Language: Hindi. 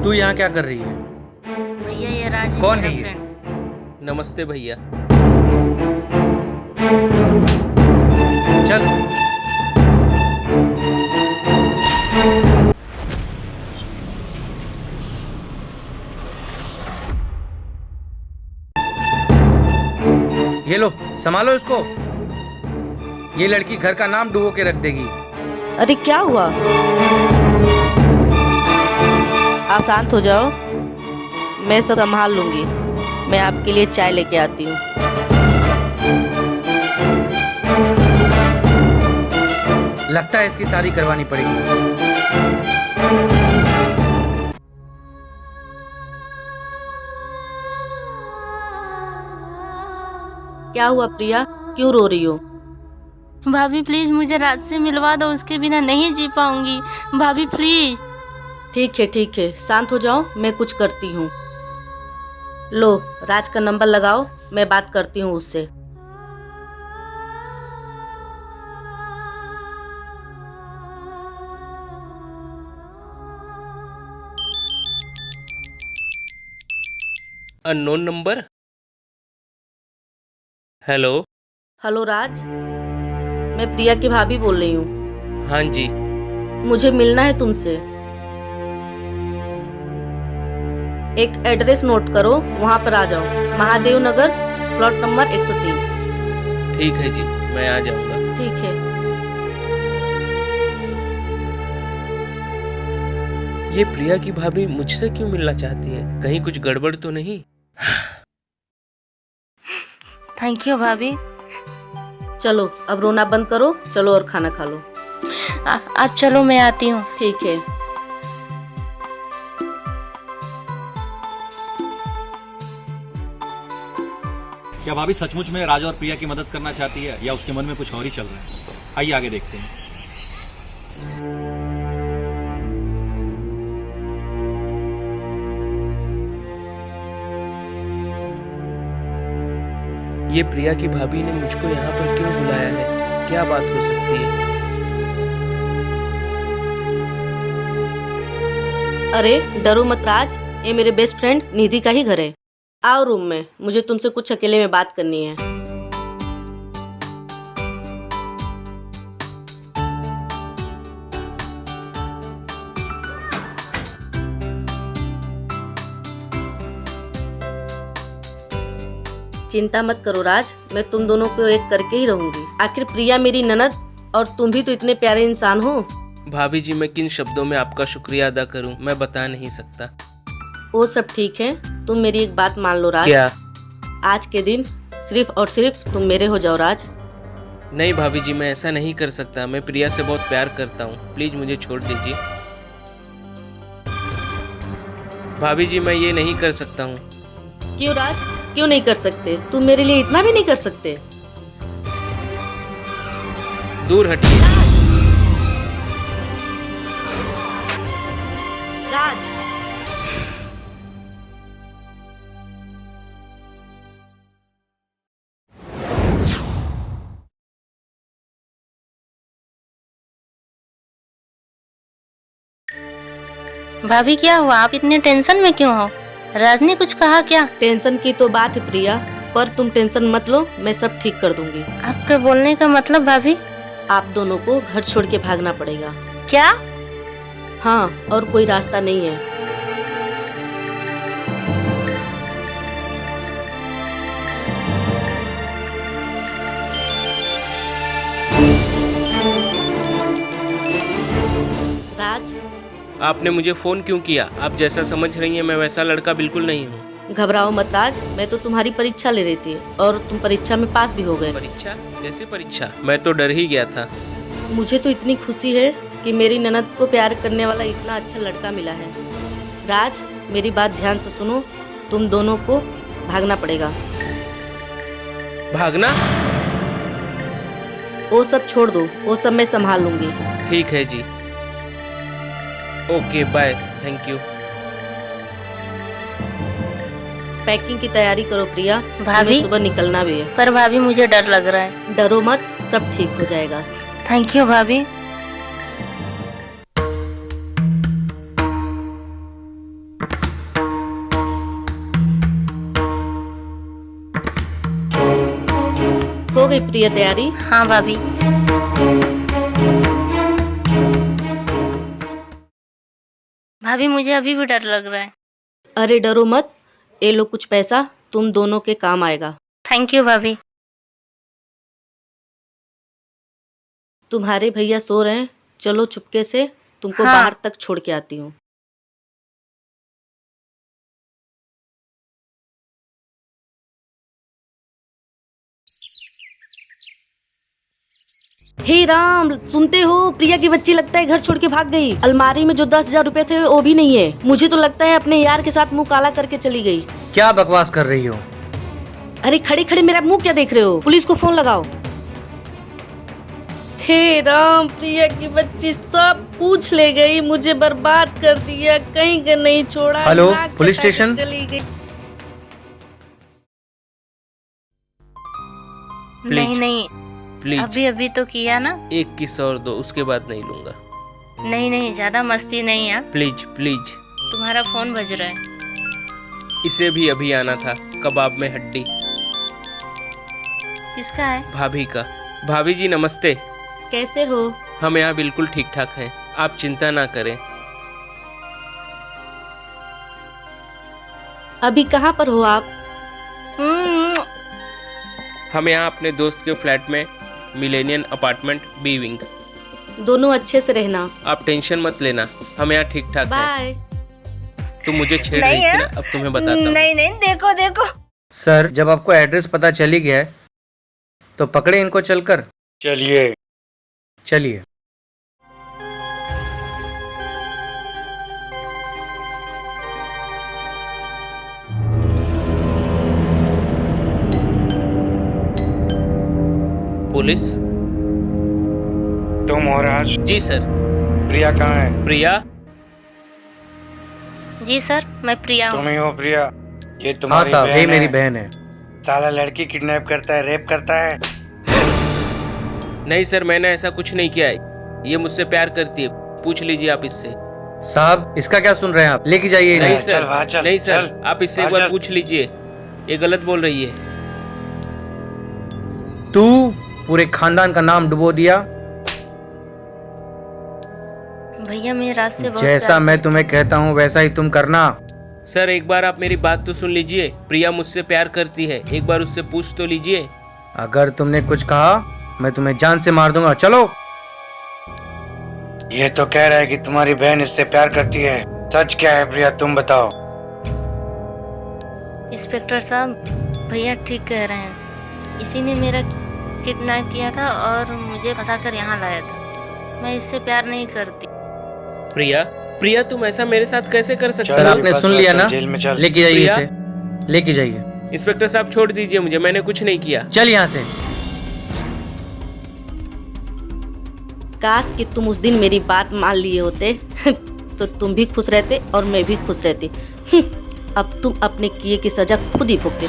तू यहाँ क्या कर रही है? भैया ये राज है कौन मेरा है ये? फ्रेंड। नमस्ते भैया। चल। ये लो, संभालो इसको। ये लड़की घर का नाम डुबो के रख देगी। अरे क्या हुआ? आप शांत हो जाओ, मैं सब संभाल लूंगी। मैं आपके लिए चाय लेके आती हूँ। लगता है इसकी शादी करवानी पड़ेगी। क्या हुआ प्रिया, क्यों रो रही हो? भाभी प्लीज मुझे राज से मिलवा दो, उसके बिना नहीं जी पाऊंगी। भाभी प्लीज। ठीक है, शांत हो जाओ, मैं कुछ करती हूँ। लो, राज का नंबर लगाओ, मैं बात करती हूँ उससे। Unknown number. हेलो। हेलो राज, मैं प्रिया की भाभी बोल रही हूँ। हाँ जी। मुझे मिलना है तुमसे। एक एड्रेस नोट करो, वहाँ पर आ जाओ। महादेव नगर, प्लॉट नंबर 103। ठीक है जी, मैं आ जाऊंगा। ठीक है। ये प्रिया की भाभी मुझसे क्यों मिलना चाहती है? कहीं कुछ गड़बड़ तो नहीं? थैंक यू भाभी। चलो अब रोना बंद करो, चलो और खाना खा लो। आप चलो, मैं आती हूँ। ठीक है। क्या भाभी सचमुच में राज और प्रिया की मदद करना चाहती है या उसके मन में कुछ और ही चल रहा है? आइए आगे देखते हैं। ये प्रिया की भाभी ने मुझको यहाँ पर क्यों बुलाया है? क्या बात हो सकती है? अरे डरो मत राज, ये मेरे बेस्ट फ्रेंड निधि का ही घर है। आओ रूम में, मुझे तुमसे कुछ अकेले में बात करनी है। चिंता मत करो राज, मैं तुम दोनों को एक करके ही रहूंगी। आखिर प्रिया मेरी ननद और तुम भी तो इतने प्यारे इंसान हो। भाभी जी, मैं किन शब्दों में आपका शुक्रिया अदा करूं, मैं बता नहीं सकता। वो सब ठीक है, तुम मेरी एक बात मान लो राज। क्या? आज के दिन सिर्फ और सिर्फ तुम मेरे हो जाओ राज। नहीं भाभी जी, मैं ऐसा नहीं कर सकता। मैं प्रिया से बहुत प्यार करता हूँ, प्लीज मुझे छोड़ दीजिए। भाभी जी, मैं ये नहीं कर सकता हूँ। क्यों राज, क्यों नहीं कर सकते? तुम मेरे लिए इतना भी नहीं कर सकते? दूर हटिए। राज, भाभी क्या हुआ, आप इतने टेंशन में क्यों हो? राज ने कुछ कहा क्या? टेंशन की तो बात है प्रिया, पर तुम टेंशन मत लो, मैं सब ठीक कर दूंगी। आपके बोलने का मतलब भाभी? आप दोनों को घर छोड़ के भागना पड़ेगा। क्या? हाँ, और कोई रास्ता नहीं है। राज, आपने मुझे फोन क्यों किया? आप जैसा समझ रही हैं मैं वैसा लड़का बिल्कुल नहीं हूँ। घबराओ मत राज, मैं तो तुम्हारी परीक्षा ले रही थी और तुम परीक्षा में पास भी हो गए। परीक्षा? कैसे परीक्षा? मैं तो डर ही गया था। मुझे तो इतनी खुशी है कि मेरी ननद को प्यार करने वाला इतना अच्छा लड़का मिला है। राज, मेरी बात ध्यान से सुनो, तुम दोनों को भागना पड़ेगा। भागना? वो सब छोड़ दो, वो सब मैं संभाल लूंगी। ठीक है जी। Okay bye, thank you. Packing की तैयारी करो प्रिया, भाभी? हमें सुबह निकलना भी है। पर भाभी मुझे डर लग रहा है। डरो मत, सब ठीक हो जाएगा। थैंक यू भाभी। गई प्रिया तैयारी? हाँ भाभी। भाभी मुझे अभी भी डर लग रहा है। अरे डरो मत, ये लो कुछ पैसा, तुम दोनों के काम आएगा। थैंक यू भाभी। तुम्हारे भैया सो रहे हैं, चलो चुपके से तुमको हाँ। बाहर तक छोड़ के आती हूँ। हे राम, सुनते हो? प्रिया की बच्ची लगता है घर छोड़ के भाग गई। अलमारी में जो 10,000 रुपए थे वो भी नहीं है। मुझे तो लगता है अपने यार के साथ मुंह काला करके चली गई। क्या बकवास कर रही हो? अरे खड़े खड़े मेरा मुंह क्या देख रहे हो? पुलिस को फोन लगाओ। हे राम, प्रिया की बच्ची सब पूछ ले गई, मुझे बर्बाद कर दिया, कहीं का नहीं छोड़ा। हेलो, नाक पुलिस कटा के स्टेशन? चली गई। नहीं नहीं, प्लीज अभी अभी तो किया ना। एक किस और दो, उसके बाद नहीं लूंगा। नहीं नहीं, ज्यादा मस्ती नहीं है। Please please. तुम्हारा फोन बज रहा है। इसे भी अभी आना था, कबाब में हड्डी। किसका है? भाभी का। भाभी जी नमस्ते। कैसे हो? हम यहाँ बिल्कुल ठीक ठाक हैं, आप चिंता ना करें। अभी कहाँ पर हो आप? हम यहाँ अपने दोस्त के फ्लैट में, मिलेनियम अपार्टमेंट बी विंग। दोनों अच्छे से रहना। आप टेंशन मत लेना, हम यहाँ ठीक ठाक हैं। बाय। तुम मुझे छेड़ रही थी ना, अब तुम्हें बताता हूँ। नहीं नहीं, देखो देखो। सर, जब आपको एड्रेस पता चली गया है तो पकड़े इनको चलकर। चलिए। चलिए। पुलिस? तुम हो राज? जी सर। प्रिया कहाँ है? प्रिया? जी सर, मैं प्रिया हूँ। तुम ही हो प्रिया? ये हाँ तुम्हारी साहब, ये बहन मेरी है? बहन है। साला लड़की किडनैप करता है, रेप करता है। नहीं सर, मैंने ऐसा कुछ नहीं किया है। ये मुझसे प्यार करती है, पूछ लीजिए आप इससे। साहब, इसका क्या सुन रहे हैं आप? लेके जाइए नहीं इन्हें। सर, बाहर चल, नहीं सर, चल, आप इससे एक बाहर बार चल। पूछ लीजिए, ये गलत बोल रही है। तू पूरे खानदान का नाम डुबो दिया। भैया मेरे रात से बहुत जैसा प्यार- मैं तुम्हें कहता हूँ वैसा ही तुम करना। सर एक बार आप मेरी बात तो सुन लीजिए। प्रिया मुझसे प्यार करती है, एक बार उससे पूछ तो लीजिए। अगर तुमने कुछ कहा मैं तुम्हें जान से मार दूंगा। चलो। ये तो कह रहा है कि तुम्हारी बहन इससे प्यार करती है। सच क्या है प्रिया, तुम बताओ। इंस्पेक्टर साहब, भैया ठीक कह रहे हैं। इसी ने मेरा किडनैप किया था और मुझे फंसाकर यहाँ लाया था। मैं इससे प्यार नहीं करती। प्रिया? प्रिया तुम ऐसा मेरे साथ कैसे कर सकते सर, हो? आपने बस, सुन बस, लिया चल, ना? जेल में चल। लेके जाइए प्रिया? इसे, लेके जाइए। इंस्पेक्टर साहब छोड़ दीजिए मुझे, मैंने कुछ नहीं किया। चल यहाँ से। काश कि तुम उस दिन मेरी बात मान लिए होते तो तुम भी खुश रहते और मैं भी खुश रहती। अब तुम अपने किए की सजा खुद ही भुगते।